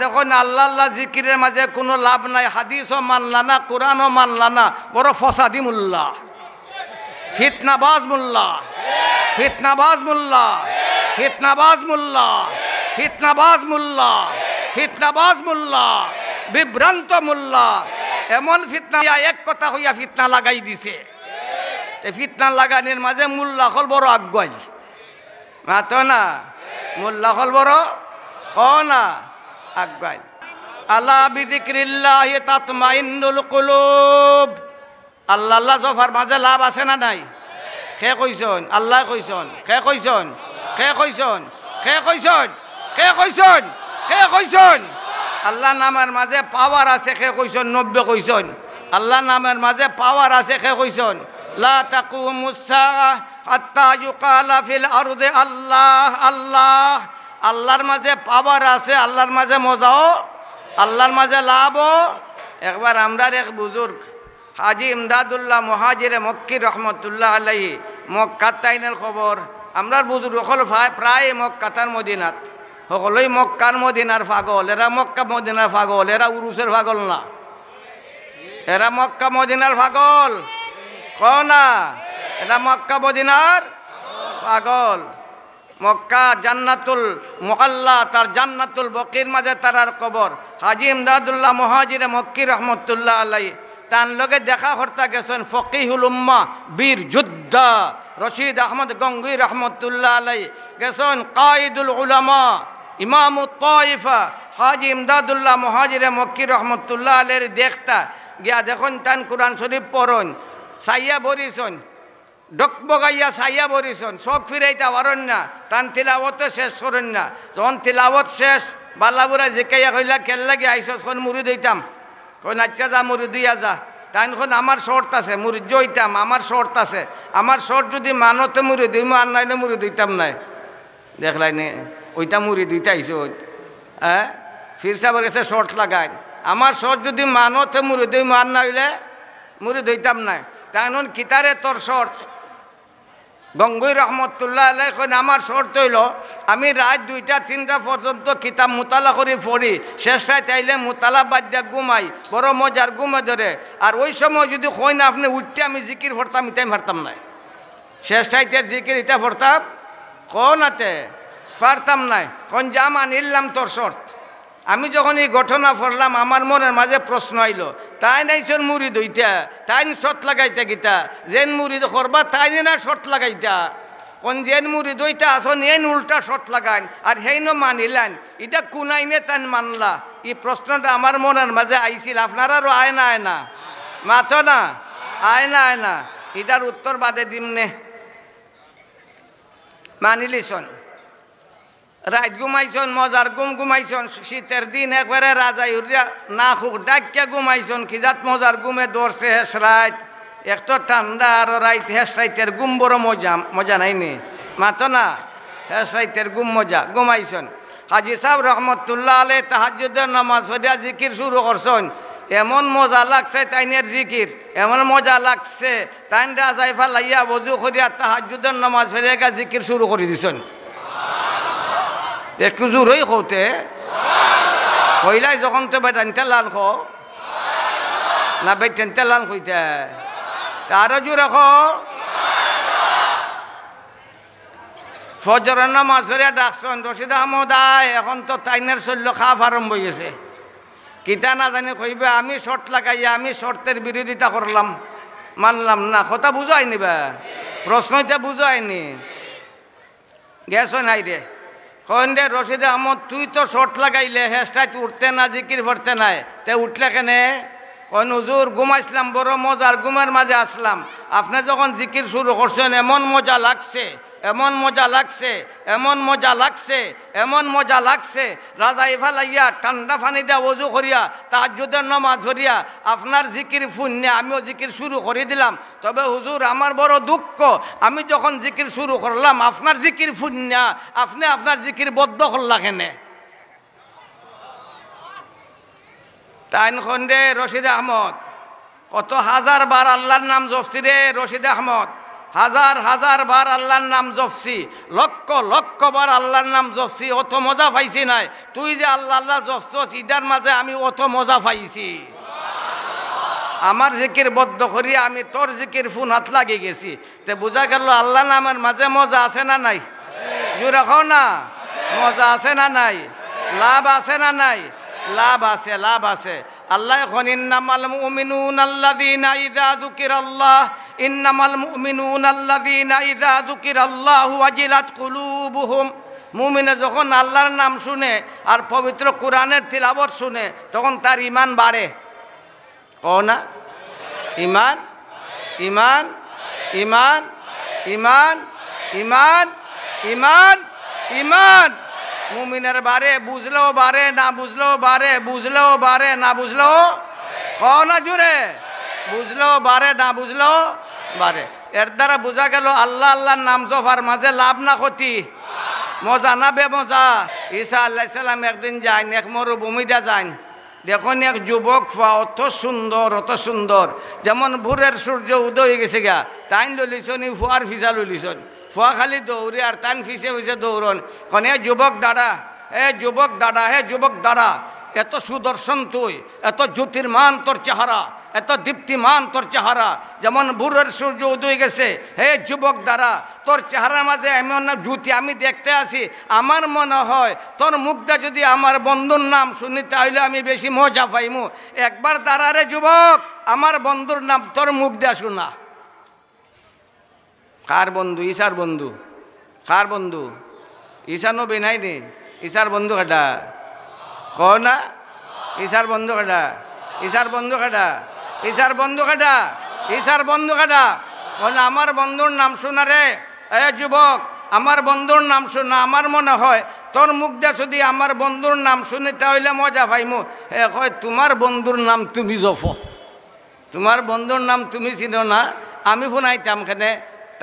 দেখো না, আল্লাহ আল্লাহ জিকিরের মাঝে কোনো লাভ নাই, হাদিসও মানলা না, কোরআনও মানলা না, বড় ফসাদি মোল্লা, ফিতনাবাজ মোল্লা, ফিতনাবাজ মোল্লা, ফিতনাবাজ মোল্লা, ফিতনাবাজ মোল্লা, ফিতনাবাজ মোল্লা, বিভ্রান্ত মোল্লা। এমন ফিতনা এক কথা হইয়া ফিতনা লাগাই দিছে। ফিতনা লাগানির মাঝে মোল্লা হল বড় আগুয়াই, মাতো না, মোল্লা হল বড় না আগুয়াই। আলা বিযিক্রিল্লাহি তাতমাইন্নুল কুলুব। আল্লাহ আল্লাহ জফার মাঝে লাভ আছে না নাই? খে কইছন? আল্লাহ কইছন? খে কইছন? খে কইছন? খে কইছন? খে কইছন? খে কইছন? আল্লাহ নামের মাঝে পাওয়ার আছে, খে কইছন? 90 কইছন। আল্লাহ নামের মাঝে পাওয়ার আছে, খে কইছন? লা তাকুমুস সাআ হাত্তা ইউকালা ফিল আরদি আল্লাহ আল্লাহ। আল্লাহর মাঝে পাওয়ার আছে, আল্লাহর মাঝে মজাও, আল্লাহর মাঝে লাভও। একবার আমরার এক বুজুর্গ হাজি ইমদাদুল্লাহ মুহাজিরে মক্কি রহমতুল্লাহ আলাইহি মক্কাত তাইনের খবর। আমরার বুজুর্গ সকল প্রায় মক্কাতার মদিনাত, সকলেই মক্কার মদিনার পাগল। এরা মক্কা মদিনার পাগল, এরা উরুসের পাগল না, এরা মক্কা মদিনার পাগল না, এরা মক্কা মদিনার পাগল। মক্কা জান্নাতুল মুআল্লা, তার জান্নাতুল বকির মাঝে তারার কবর। হাজি ইমদাদুল্লাহ মুহাজিরে মক্কি রহমতুল্লাহ আলাইহি তার লগে দেখা করতে গেছেন ফকিহুল উম্মাহ বীর যোদ্ধা রশিদ আহমদ গঙ্গুই রহমতুল্লাহ আলাইহি গেছেন কায়েদুল উলামা ইমামুত তায়েফা হাজি ইমদাদুল্লাহ মুহাজিরে মক্কি রহমতুল্লাহ আলাইহির দেখতা গিয়া দেখুন তান কোরআন শরীফ পড়ন, সাইয়া বরিছন, ডকবগাইয়া সাইয়া বরিছন, শোক ফিরাইতে পারেন না, তান তিলাওয়াতে শেষ করেন না। যখন তিলাওয়াত শেষ বাল্লাবুরা জিকাইয়া কইলা কেল লাগে আইসস, কোন মুরিদ হইতাম, কোন আচ্ছা যা মুরিদ হইয়া যা। তাইন কোন আমার শর্ত আছে, মুরিদ হইতাম, আমার শর্ত আছে, আমার শর্ত যদি মানতে মুরিদ হইম, আর নাইলে মুরিদ হইতাম নাই। দেখলাই নে ওইটা মুরিদ হইতে আইস, হ্যাঁ ফির সাহেবের কাছে শর্ত লাগাই, আমার শর্ত যদি মানতে মুরিদ হইম, আর না হইলে মুরিদ হইতাম নাই। তাই কিতারে তোর শর্ত? গঙ্গুই রহমতুল্লাহ আলাইহি কইন আমার শর্ত হইল আমি রাত 2টা-3টা পর্যন্ত কিতাব মুতালা করি পড়ি, শেষ রাত আইলে মুতালা বাদ দিয়া ঘুমাই, বড় মজার ঘুমে ধরে। আর ওই সময় যদি কই না আপনি উঠতে আমি জিকির পড়তাম, ইতাই পারতাম না। শেষ রাতের জিকির ইটা পড়তাম কোনাতে পারতাম নাই। কোন জামা নিলাম তোর শর্ত। আমি যখন এই ঘটনা পড়লাম আমার মনের মাঝে প্রশ্ন আইল, তাই নাইছেন মুরিদ হইতা, তাই শর্ত লাগাইতা গীতা, যেন মুরিদ করবা তাই না শর্ত লাগাইতা। কোন যেন মুরিদ হইতা আসন এন উল্টা শর্ত লাগাইন, আর হেইন মানিলেন, এটা কোনাইনে তান মানলা। এই প্রশ্নটা আমার মনের মাঝে আইছিল, আপনারারও আয় না মাথো না, আয় না, এটার উত্তর বাদে দিমনে। মানিলিছন, রাত ঘুমাইছন, মজার ঘুমাইছন, শীতের দিন একবারে রাজাই উড়িয়া না খুব ডাকিয়া ঘুমাইছন, খিজাত মজার ঘুমে দৌড়ছে হেস রাত, এক তো ঠান্ডা আর রাইত হেস রাইতের ঘুম বড় মজা নাইনি মাতো না, হেস রাইতের মজা ঘুমাইছন। হাজি সাহেব রহমতুল্লাহ আলাইহি তাহাজ্জুদের নামাজ পড়িয়া জিকির শুরু করছেন, এমন মজা লাগছে তাইনের জিকির, এমন মজা লাগছে তাইন রাজাই ফালাইয়া বজু করিয়া তাহাজ্জুদের নামাজ পড়িয়া জিকির শুরু করে দিছেন। একটু জোরই খোতে কইলাই যখন তো বেটানতে লাল খো না বেটেনতে লাল কইতে আরো জোরে খো। ফজরের নামাজ পড়িয়া ডাকছেন রশিদ আহমদ আয়, এখন তো তাইনের শৈল্য খাপ আরম্ভ হয়েছে, কিতা না জানি কইবে আমি শর্ত লাগাইয়া আমি শর্তের বিরোধিতা করলাম, মানলাম না। কথা বুঝায়নি বা প্রশ্নটা বুঝায়নি গেছো নাই রে। কন রে রশিদ আহমদ তুই তো শর্ট লাগাইলে হেস্টাইতে উঠতে না, জিকির পড়তে নাই, তে উঠলে কেনে? কন হুজুর ঘুমাইছিলাম, বড় মজার ঘুমের মাঝে আসলাম, আপনি যখন জিকির শুরু করছেন এমন মজা লাগছে, এমন মজা লাগছে, এমন মজা লাগছে, এমন মজা লাগছে, রাজা ইফালাইয়া ঠান্ডা পানি দিয়া ওযু করিয়া তাহাজ্জুদের নামাজ পড়িয়া আপনার জিকির ফুন্নে আমিও জিকির শুরু করে দিলাম। তবে হুজুর আমার বড় দুঃখ, আমি যখন জিকির শুরু করলাম আপনার জিকির ফুন্না, আপনি আপনার জিকির বদ্ধ করলা কেনে? তাইন খন্ডে রশিদ আহমদ কত হাজার বার আল্লাহর নাম জপছি রে রশিদ আহমদ, হাজার হাজার বার আল্লাহর নাম জপছি, লক্ষ লক্ষ লক্ষবার আল্লাহর নাম জপছি, অত মজা পাইছি নাই। তুই যে আল্লাহ আল্লাহ জপছস, ইটার মাঝে আমি অত মজা পাইছি। আমার জিকির বদ্ধ করি আমি তোর জিকির ফোন হাত লাগে গেছি। তে বোঝা গেল আল্লাহ নামের মাঝে মজা আছে না নাই? জোরে কও না, মজা আছে না নাই? লাভ আছে না নাই? লাভ আছে, লাভ আছে। আল্লাহ এখন ইন্নামাল মুমিনুনা আল্লাযীনা ইযা যুকিরাল্লাহ, ইন্নামাল মুমিনুনা আল্লাযীনা ইযা যুকিরাল্লাহু ওয়াজিলাত কুলুবুহুম। মুমিনে যখন আল্লাহর নাম শুনে আর পবিত্র কোরআনের তিলাওয়াত শুনে তখন তার ঈমান বাড়ে। কও না, ঈমান ঈমান ঈমান ঈমান ঈমান ঈমান ঈমান মুমিনের বাড়ে, বুঝলেও বাড়ে, না বুঝলেও বাড়ে, বুঝলেও বাড়ে, না বুঝলেও, কও না জুড়ে, বুঝলেও বাড়ে, না বুঝলেও বাড়ে। এর দ্বারা বোঝা গেল আল্লাহ আল্লাহর নাম জপার মাঝে লাভ না ক্ষতি, মজা না বেমজা। ঈসা আলাইহিস সালাম একদিন যান, এক মরুভূমিতে যান, দেখুন এক যুবক অত সুন্দর, অত সুন্দর, যেমন ভোরের সূর্য উদয় হয়ে গেছে গা, তাই লইলিছন ফুয়ার ফিসা লইলিছন, ফুয়া খালি দৌড়ে আর তান ফিসে ফিসে দৌড়ন। কারণ হে যুবক দাদা, হে যুবক দাদা, হে যুবক দাদা, এত সুদর্শন তুই, এত জ্যোতির্মান তোর চেহারা, এত দীপ্তিমান তোর চেহারা, যেমন ভোরের সূর্য উদয় গেছে। হে যুবক দাদা, তোর চেহারার মাঝে এমন জ্যোতি আমি দেখতে আসি, আমার মনে হয় তোর মুখটা যদি আমার বন্ধুর নাম শুনি তাহলে আমি বেশি মজা পাইমু। একবার দাঁড়া রে যুবক, আমার বন্ধুর নাম তোর মুখ দিয়া শোনা। কার বন্ধু? ঈশার বন্ধু। কার বন্ধু? ঈশা নবী নাই নি, ঈশার বন্ধু কাটা, কও না, ঈশার বন্ধু কাটা, ঈশার বন্ধু কাটা, ঈশার বন্ধু কাটা, ঈশার বন্ধু কাটা। বলে আমার বন্ধুর নাম শোনা রে, এ যুবক, আমার বন্ধুর নাম শোনা। আমার মনে হয় তোর মুখ দিয়ে যদি আমার বন্ধুর নাম শুনি তাহলে মজা পাইমু। এ কয় তোমার বন্ধুর নাম তুমি জপো, তোমার বন্ধুর নাম তুমি চিনো না, আমি শুনাইতাম কেনে?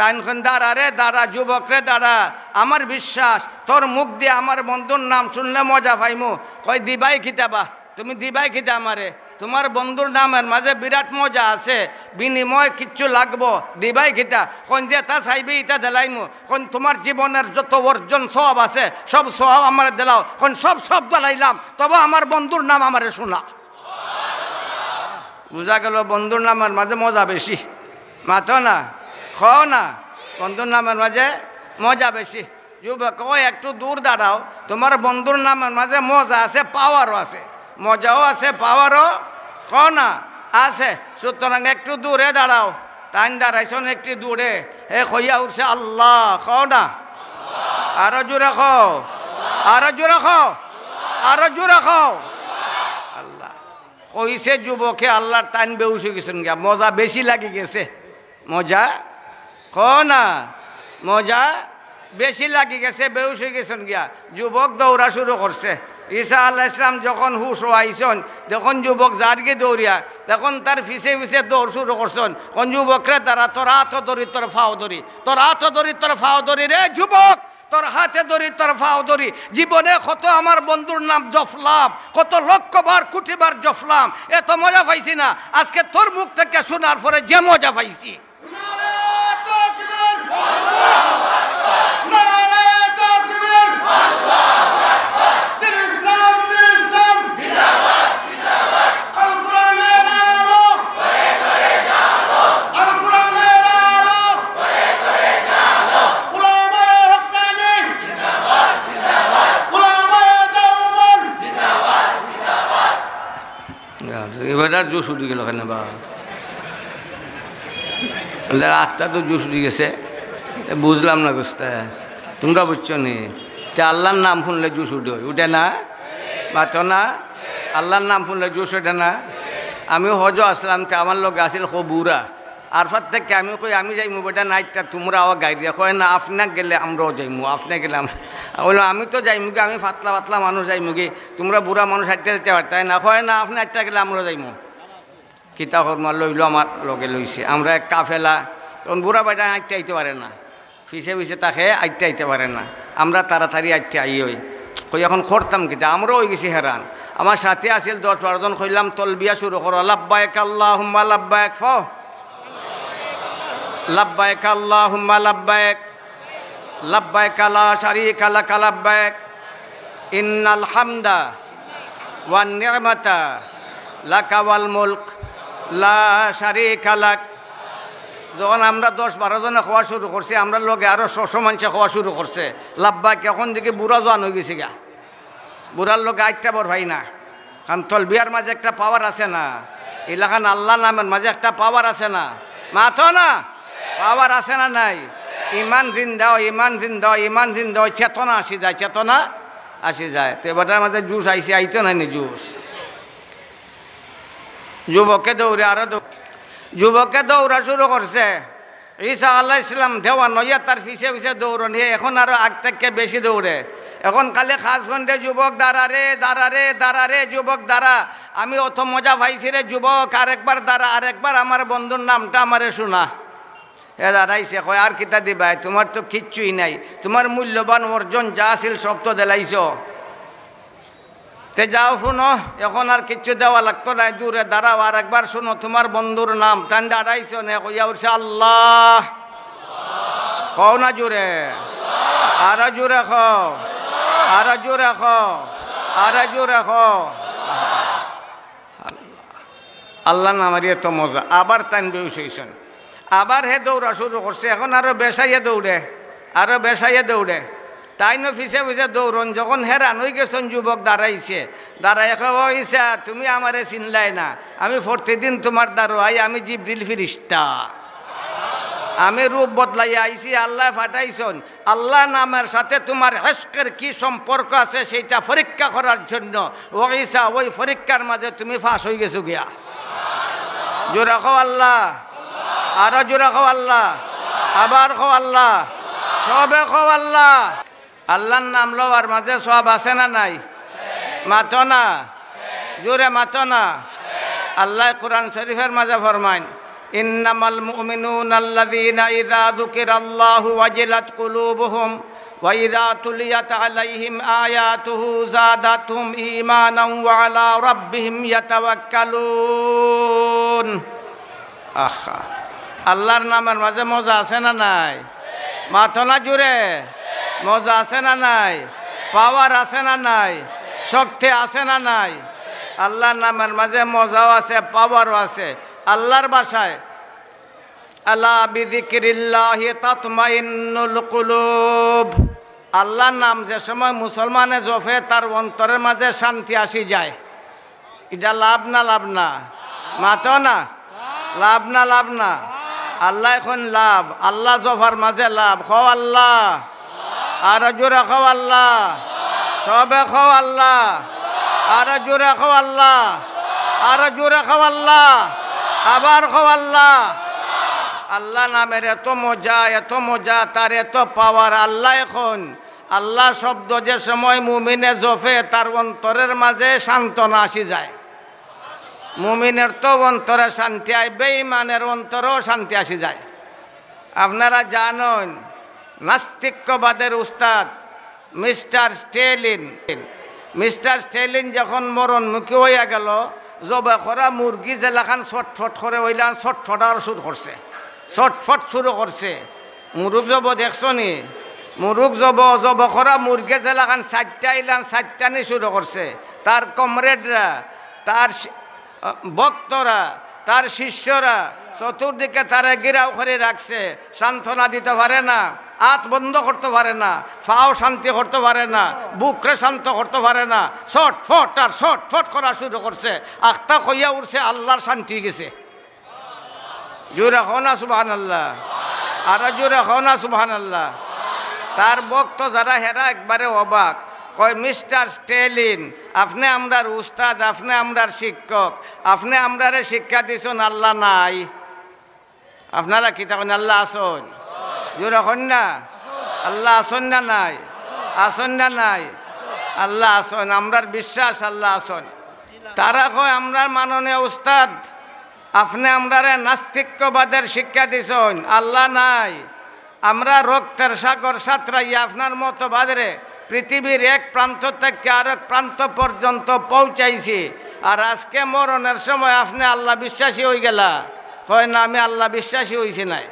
তাইনখন দাঁড়া রে দাঁড়া, যুবক রে দাঁড়া, আমার বিশ্বাস তোর মুখ দিয়ে আমার বন্ধুর নাম শুনলে মজা পাইমু। কয় দিবাই খিতাবা, তুমি দিবাই খিতা আমারে, তোমার বন্ধুর নামের মাঝে বিরাট মজা আছে, বিনিময় কিচ্ছু লাগবো, দিবাই খিতা। কোন যে তা চাইবি ইটা দিলাইমু। কোন তোমার জীবনের যত অর্জন সব আছে সব সব আমার দিলাও, কোন সব সব দিলাইলাম, তবে আমার বন্ধুর নাম আমারে শোনা। বুঝা গেল বন্ধুর নামের মাঝে মজা বেশি। মাথো না, খাও না, বন্ধুর নামের মাঝে মজা বেশি। যুবক ওই একটু দূর দাঁড়াও, তোমার বন্ধুর নামের মাঝে মজা আছে, পাওয়ারও আছে, মজাও আছে, পাওয়ারও কও না আছে। সুতরাং একটু দূরে দাঁড়াও। টাইম দাঁড়াইছন একটু দূরে, এ কইয়া উঠছে আল্লাহ, কও না, আরো জোরে খাও, আরো জোরে খাও, আরো জোরে খাও, আল্লাহ। কইছে যুবকে আল্লাহর টাইম বেউসে গেছেন গিয়া, মজা বেশি লাগি গেছে। মজা কও না, মজা বেশি লাগি গেছে, বেউস হয়ে গেছেন গিয়া। যুবক দৌড়া শুরু করছে। ঈসা আলাইহিস সালাম যখন হুশ আইসন, যখন যুবক জারগে দৌড়িয়া, তখন তার ফিসে ফিসে দৌড় শুরু করছেন। কোন যুবকরে তারা তোর হাত ধরি, তোর ফাও ধরি, তোর হাত ধরি, তোর ফাও ধরি রে যুবক, তোর হাতে ধরি, তোর ফাও ধরি। জীবনে কত আমার বন্ধুর নাম জফলাম, কত লক্ষবার কোটিবার জফলাম, এত মজা পাইছি না আজকে তোর মুখ থেকে শোনার পরে যে মজা পাইছি। এবার জোশ উঠে গেল কেন বা, রাস্তা তো জোশ উঠে গেছে, বুঝলাম না গোস্তা, তোমরা বুঝছো নি? তে আল্লাহর নাম শুনলে জোশ উঠে, উঠে না? বাতো না, আল্লাহর নাম শুনলে জোশ ওঠে না? আমিও হজ আসলাম, তে আমার লোক আসিল বুড়া, আর ফার থেকে আমি কই আমি যাইমু বেটা নাইটটা, তোমরা আবার গাড়ি কয় না আপনাকে গেলে আমরাও যাইমু, আপনাকে গেলে বললাম আমি তো যাইমু কি, আমি পাতলা পাতলা মানুষ যাইমু কি, তোমরা বুড়া মানুষ হাঁটতে যেতে পারতাই না? কয় না আপনি হাঁটতে গেলে আমরাও যাইমু। কিতা কর্মা লইলো, আমার লগে লইছে, আমরা এক কাফেলা, তখন বুড়া বেটা হাঁটতে আইতে পারে না, ফিসে ফিসে তাকে আইতে আইতে পারে না, আমরা তাড়াতাড়ি আইতে আই হই। কই এখন করতাম কিতা, আমরাও হয়ে গেছি হেরান। আমার সাথে আসিল 10-12 জন, কইলাম তলবিয়া শুরু করো, লাব্বাইক আল্লাহুম্মা লাব্বাইক, ফ লাব্বাইক আল্লাহুম্মা লাব্বাইক, লাব্বাইক লা শারীকা লাক লাব্বাইক ইন্নাল হামদা ওয়ান নি'মাতা লাকা ওয়াল মুলক লা শারীকা লাক। যখন আমরা 10-12 জনে খাওয়া শুরু করছি, আমরা লগে আরও 600 মানুষে খাওয়া শুরু করছে। লাব্বাইক এখন দিকে বুড়া জোয়ান হয়ে গেছে গা, বুড়ার লোক আইটা বড় ভাই না। কারণ তলবিয়ার মাঝে একটা পাওয়ার আছে না, এলাকান আল্লাহ নামের মাঝে একটা পাওয়ার আছে না, মাথো না পাওয়ার আছে না নাই? ইমান জিন্দা, ইমান জিন্দা, ইমান জিন্দা, চেতনা আসি যায়, চেতনা আসি যায়। তো এবারটার মাঝে জুস আইসি, আইতো না নি জুস। যুবকে দৌড়ে আরো যুবকে দৌড়া শুরু করছে। ঈসা আলাইহিস সালাম দেওয়া নইয়া তার পিছে পিছে দৌড়নি, এখন আরো আগ থেকে বেশি দৌড়ে। এখন খালি খাস ঘন্টে যুবক দাঁড়া রে, দাঁড়া রে, দাঁড়া রে, যুবক দাঁড়া। আমি অত মজা পাইছি রে যুবক, আরেকবার দাঁড়া, আরেকবার আমার বন্ধুর নামটা আমারে শোনা। এ দাঁড়াইছে, কয় আর কিতা দিবাই, তোমার তো কিচ্ছুই নাই, তোমার মূল্যবান অর্জন যা আছিল সব তো দিলাইছ। তে যাও শুনো, এখন আর কিচ্ছু দেওয়া লাগতো না, দূরে দাঁড়াও, আর একবার শুনো তোমার বন্ধুর নাম। তান দাঁড়াইছ না, কইয়া উঠছে আল্লাহ। কও না জোরে, আরো জোরে খাও, আরো জোরে খাও, আরো জোরে খাও। আল্লাহ নামারি এত মজা। আবার তান বেউস হইছেন, আবার হে দৌড়া শুরু করছে। এখন আরো বেসাইয়ে দৌড়ে, আরো বেসাইয়ে দৌড়ে। তাই না ফিসে ফিসে দৌড়ন। যখন হেরান হয়ে গেছেন, যুবক দাঁড়াইছে, দাঁড়াই ইসা তুমি আমারে চিনলাই না, আমি প্রতিদিন তোমার দাঁড়াই, আমি জিবরিল ফিরিস্তা, আমি রূপ বদলাইয়া আইছি, আল্লাহ ফাটাইছন। আল্লাহ নামের সাথে তোমার ইশকের কি সম্পর্ক আছে সেইটা পরীক্ষা করার জন্য। ও ঈসা, ওই পরীক্ষার মাঝে তুমি ফাঁস হয়ে গেছো গিয়া। জোরে খাও আল্লাহ, আরো জোরে খাও আল্লাহ, আবার খাও আল্লাহ, সবে খাও আল্লাহ। আল্লাহর নাম লওয়ার মাঝে সব আছে না নাই? মাতো না, জোরে মাতো না। আল্লাহ কোরআন শরীফের মাঝে ফরমাইন, ইন্নামাল মুমিনুনা আল্লাযীনা ইযা যুকিরাল্লাহু ওয়াজিলাত কুলুবুহুম ওয়া ইযা তুলিয়াত আলাইহিম আয়াতুহু যাদাতুহুম ঈমানান ওয়া আলা রাব্বিহিম ইয়াতাওয়াক্কালুন। আহা, আল্লাহর নামের মাঝে মজা আছে না নাই? মাথো না জুড়ে, মজা আছে না নাই? পাওয়ার আছে না নাই? শক্তি আছে না নাই? আল্লাহর নামের মাঝে মজাও আছে, পাওয়ারও আছে। আল্লাহর ভাষায় আলা বিযিকরিল্লাহি তাতমাইন্নুল কুলুব। আল্লাহর নাম যে সময় মুসলমানে জপে, তার অন্তরের মাঝে শান্তি আসি যায়। এটা লাভ না লাভ না? মাতো না, লাভ না লাভ না? আল্লাহ এখন লাভ, আল্লাহ জফার মাঝে লাভ। খাও আল্লাহ, আরো জোরে খাও আল্লাহ, সবে খাও আল্লাহ, আরো জোরে খাও আল্লাহ, আরো জোরে খাও আল্লাহ, আবার খাও আল্লাহ। আল্লাহ নামের এত মজা, এত মজা, তার এত পাওয়ার। আল্লাহ এখন, আল্লাহ শব্দ যে সময় মুমিনে জফে, তার অন্তরের মাঝে সান্ত্বনা আসি যায়। মুমিনের তো অন্তরে শান্তি আয়, বেঈমানের অন্তরেও শান্তি আসি যায়। আপনারা জানেন, নাস্তিক্যবাদের উস্তাদ মিস্টার স্টেলিন যখন মরণমুখী হইয়া গেল, জবা করা মুরগি জেলাখান ছটফট করে ওইলান ছটফটার শুরু করছে, ছটফট শুরু করছে। মুরুগ জব দেখছো নি? মুরুগ জব করা মুরগি জেলাখান 4টা ইলান 4টানি শুরু করছে। তার কমরেডরা, তার ভক্তরা, তার শিষ্যরা চতুর্দিকে তারা গিরাও করে রাখছে। সান্ত্বনা দিতে পারে না, হাত বন্ধ করতে পারে না, পাও শান্তি করতে পারে না, বুকরে শান্ত করতে পারে না। ছটফট আর ছটফট করা শুরু করছে। আখতা কইয়া উঠছে, আল্লাহর শান্তি গেছে। জোরে হও না সুবহানাল্লাহ, আরো জোরে হও না সুবহানাল্লাহ। তার ভক্ত যারা, হেরা একবারে অবাক। কয়, মিস্টার স্টেলিন, আপনি আমরার উস্তাদ, আপনি আমরার শিক্ষক, আপনি আমরারে শিক্ষা দিছেন আল্লাহ নাই। আপনারা কি তখন আল্লাহ আসন? জোরে হন না, আল্লাহ আসন না নাই? আসন না নাই? আল্লাহ আসন, আমরার বিশ্বাস আল্লাহ আসন। তারা কয়, আমরার মাননীয় উস্তাদ, আপনি আমরারে নাস্তিক্যবাদের শিক্ষা দিছেন আল্লাহ নাই। আমরা রক্তের সাগর সাঁতরাইয়া আপনার মতো বাদরে পৃথিবীর এক প্রান্ত থেকে আরেক প্রান্ত পর্যন্ত পৌঁছাইছি। আর আজকে মরণের সময় আপনি আল্লাহ বিশ্বাসী হয়ে গেলা। হয় না, আমি আল্লাহ বিশ্বাসী হইছি নাই,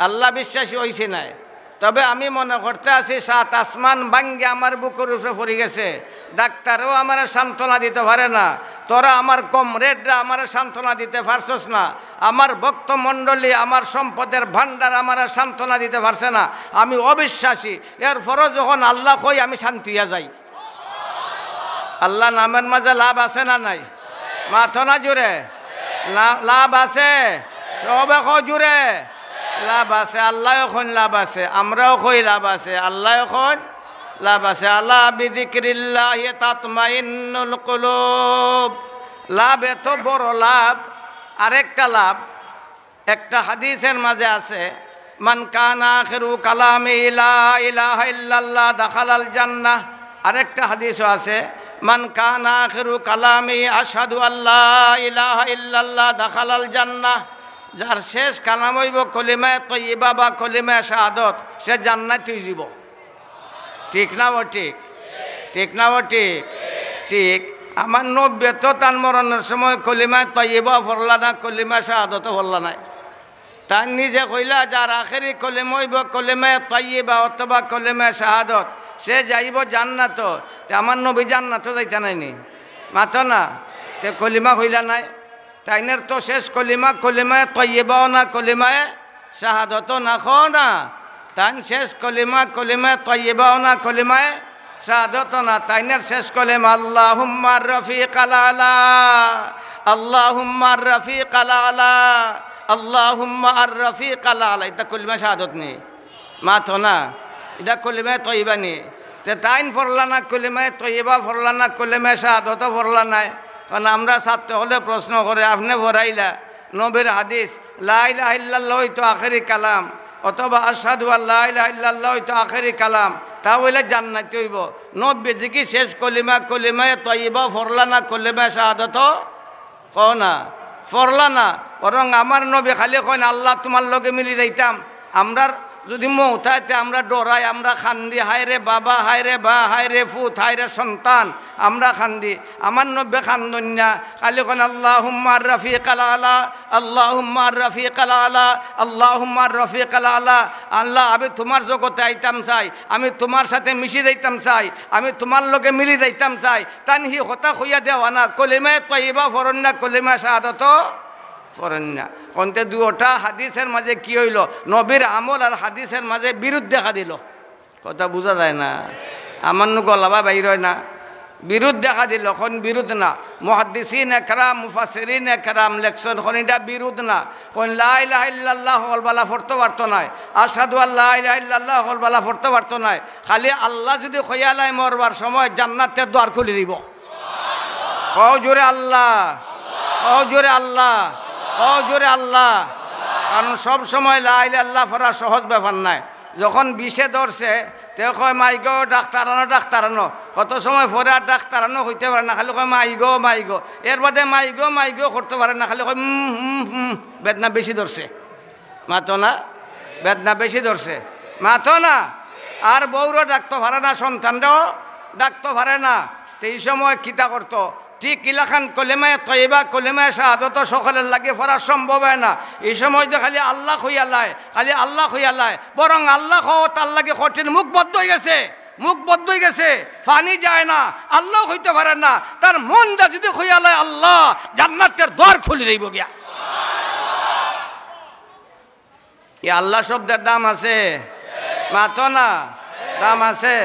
আল্লাহ বিশ্বাসী হইছি নাই। তবে আমি মনে করতে আছি 7 আসমান ভাঙ্গে আমার বুকের উপরে পড়ে গেছে, ডাক্তারও আমার সান্ত্বনা দিতে পারে না, তোরা আমার কমরেডরা আমার সান্ত্বনা দিতে পারছস না, আমার ভক্তমণ্ডলী আমার সম্পদের ভান্ডার আমার সান্ত্বনা দিতে পারছে না, আমি অবিশ্বাসী। এরপরও যখন আল্লাহ কই আমি শান্তি হয়ে যাই। আল্লাহ নামের মাঝে লাভ আছে না নাই? মাথো না জুড়ে লাভ আছে, সবে জুড়ে লাভ আছে, আল্লাহ এখন লাভ আছে, আমরাও কই লাভ আছে, আল্লাহ এখন লাভ আছে। আল্লাহ বিযিক্রিল্লাহি তাতমাইন্নুল কুলুব। লাভ এত বড় লাভ। আরেকটা লাভ একটা হাদিসের মাঝে আছে, মান কানা আখিরু কালামি লা ইলাহা ইল্লাল্লাহ দাখালাল জান্নাহ। আরেকটা হাদিসও আছে, মান কানা আখিরু কালামি আশহাদু আল্লা ইলাহা ইল্লাল্লাহ দাখালাল জান্নাহ। যার শেষ কালাম হইব কলিমায়ে তয়্যিবা বা কলিমায়ে শাহাদাত, সে জান্নাতে যাব। ঠিক না ও ঠিক? ঠিক না ও ঠিক? ঠিক। আমার নব্বে তো তার মরণের সময় কলিমায়ে তয়্যিবা পড়লা না, কলিমায়ে শাহাদাত পড়লা নাই। তার নিজে কইলা যার আখেরি কলিমা হইব কলিমায়ে তয়্যিবা অথবা কলিমায়ে শাহাদাত, সে যাইব জান্নাত। তে আমার নবী জান্নাত যাইতা নাইনি, মাতো না? তে কলিমা হইলা নাই, তাইনের তো শেষ কলিমা কলিমায়ে তয়্যিবাও না, কলিমায়ে শাহাদাতও না, খো না। তাইন শেষ কলিমা কলিমায়ে তয়্যিবাও না, কলিমায়ে শাহাদাতও না। তাইনের শেষ কলিমা আল্লাহুম্মা রফিকাল আলা, আল্লাহুম্মা রফিকাল আলা, আল্লাহুম্মা আর রফিকাল আলা। এটা কলিমা শাহাদাত নেই, মাথো না? এটা কলিমায়ে তয়্যিবা নেই। তে তাইন পড়লা না কলিমায়ে তয়্যিবা, পড়লা না কলিমায়ে শাহাদাতও পড়লা নাই। কারণ আমরা ছাত্র হলে প্রশ্ন করে, আপনি ভরাইলা নবীর হাদিস লা ইলাহা ইল্লাল্লাহ তো আখেরি কালাম, অথবা আশহাদু আল্লা ইলাহা ইল্লাল্লাহ তো আখেরি কালাম, তা হইলে জান্নাতে হইব। নবী দেখি শেষ কলিমা কলিমায়ে তয়্যিবা পড়লা না, কলিমায়ে শাহাদাতও কও না, পড়লা না। বরং আমার নবী খালি কইন আল্লাহ তোমার লগে মিলি যাইতাম। আমরার যদি মৌতাইতে আমরা ডরাই, আমরা খান্দি, হায় রে বাবা, হায় রে বা, হায় রে ফুত, হায় রে সন্তান, আমরা খান্দি। আমার নব্বে খান্দন না, খালি কোন আল্লাহুম্মা রফিকাল আলা, আল্লাহুম্মা রফিকাল আলা, আল্লাহুম্মা রফিকাল আলা। আল্লাহ আমি তোমার জগতে আইতাম চাই, আমি তোমার সাথে মিশি যাইতাম চাই, আমি তোমার লগে মিলি যাইতাম চাই। তান হি কথা কইয়া দেওয়া না, কলিমায়ে তয়্যিবা পড়ন না, কলিমায়ে শাহাদাতও পড়েন না। কোনতে দুটা হাদিসের মাঝে কি হইল? নবীর আমল আর হাদিসের মাঝে বিরোধ দেখা দিল। কথা বোঝা যায় না? আমার নু গলাবা বাইর হয় না, বিরোধ দেখা দিল। কোন বিরোধ না? মুহাদ্দিসিন একরাম মুফাসসিরিন একরাম লেখছেন কোন এটা বিরোধ না। কোন লা ইলাহা ইল্লাল্লাহ হলবালা পড়তে পারতো না, আশহাদু আল্লা ইলাহা ইল্লাল্লাহ হলবালা পড়তে পারতো না। খালি আল্লাহ যদি খয়ালায় মরবার সময় জান্নাতের দ্বার খুলে দিব। কও জোরে আল্লাহ, কও জোরে আল্লাহ, কও জোরে আল্লাহ। কারণ সব সময় লা ইলাহা ইল্লাল্লাহ পড়া সহজ ব্যাপার নাই। যখন বিষে ধরছে তে কয় মাইগো ডাক্তারানো ডাক্তারানো, কত সময় পরে আর ডাক্তারানো হইতে পারে না, খালি কয় মাইগো মাইগো। এর বাদে মাইগো মাইগো করতে পারে না, খালি কয় বেদনা বেশি ধরছে, মাতো না? বেদনা বেশি ধরছে, মাতো না? আর বউরও ডাকতে পারে না, সন্তানরাও ডাকতে পারে না। তো এই সময় কিতা করতো? ঠিক ইলাখান কলিমায়ে তয়্যিবা কলিমায়ে শাহাদাত সকলের লাগে পড়া সম্ভব হয় না। এই সময় যে খালি আল্লাহ হইয়ালায়, খালি আল্লাহ হইয়ালায়, বরং আল্লাহ হও তার লাগে কঠিন, মুখ বদ্ধ হয়ে গেছে, মুখ বদ্ধ হয়ে গেছে, পানি যায় না, আল্লাহ হইতে পারে না। তার মনটা যদি হইয়ালায় আল্লাহ, জান্নাতের দ্বার খুলে দেব গিয়া। এই আল্লাহ শব্দের দাম আছে, মাতো না? দাম আছে।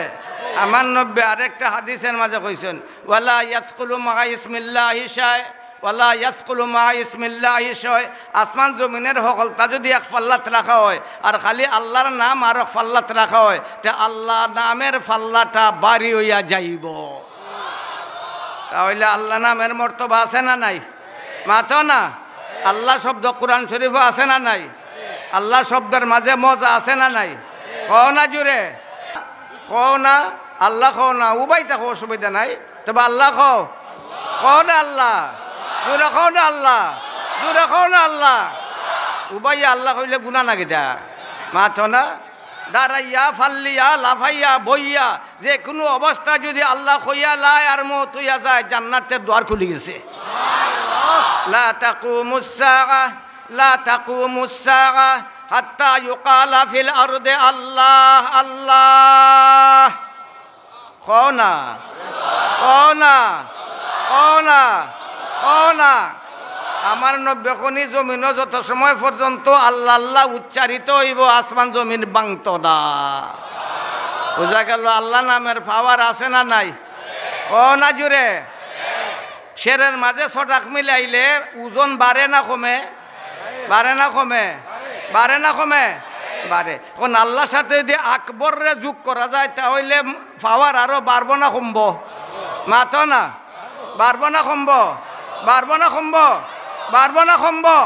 আমার নব্বে আরেকটা হাদিসের মাঝে কইছেন ওয়ালা ইয়াসকুলু মা ইসমিল্লাহি শাই, ওয়ালা ইয়াসকুলু মা ইসমিল্লাহি শাই। আসমান জমিনের সকলটা যদি এক পাল্লাত রাখা হয় আর খালি আল্লাহর নাম আর এক পাল্লাত রাখা হয়, তে আল্লাহ নামের পাল্লাটা বাড়ি হইয়া যাইব। তাহলে আল্লাহ নামের মর্তবা আছে না নাই? মাতো না? আল্লাহ শব্দ কোরআন শরীফও আছে না নাই? আল্লাহ শব্দের মাঝে মজা আছে না নাই? কও না জুড়ে, কও না? আল্লাহ কও না, উবাই থাকো, অসুবিধা নাই। তবে আল্লাহ কও, কও না আল্লাহ, জোরে কও না আল্লাহ, জোরে কও না আল্লাহ। উবাই আল্লাহ কইলে গুনাহ না গিতা, মাথো না? দাঁড়াইয়া ফাল্লিয়া লাফাইয়া বইয়া যে কোনো অবস্থা যদি আল্লাহ কইয়া লাই আর মত হইয়া যায়, জান্নাতের দ্বার খুলে গেছে। লা তাকুমুস সাআহ, লা তাকুমুস সাআহ হাত্তা ইউকালা ফিল আরদে আল্লাহ আল্লাহ। কও না, কও না, কও না, কও না। আমার নব্যখনি জমিনও যত সময় পর্যন্ত আল্লাহ আল্লাহ উচ্চারিত হইব, আসমান জমিন বাংত না। বোঝা গেল আল্লাহ নামের পাওয়ার আছে না নাই? ও না জুড়ে। শেরের মাঝে ছটাক মিলাইলে ওজন বাড়ে না কমে? বাড়ে না কমে? বাড়ে না কমে? বাড়ে। এখন আল্লাহর সাথে যদি আকবররে যোগ করা যায় তাহলে পাওয়ার আরো বাড়বো না কমবো? মাতো না, বাড়বো না কমবো? বাড়বো না কমবো? বাড়বো না কমবো?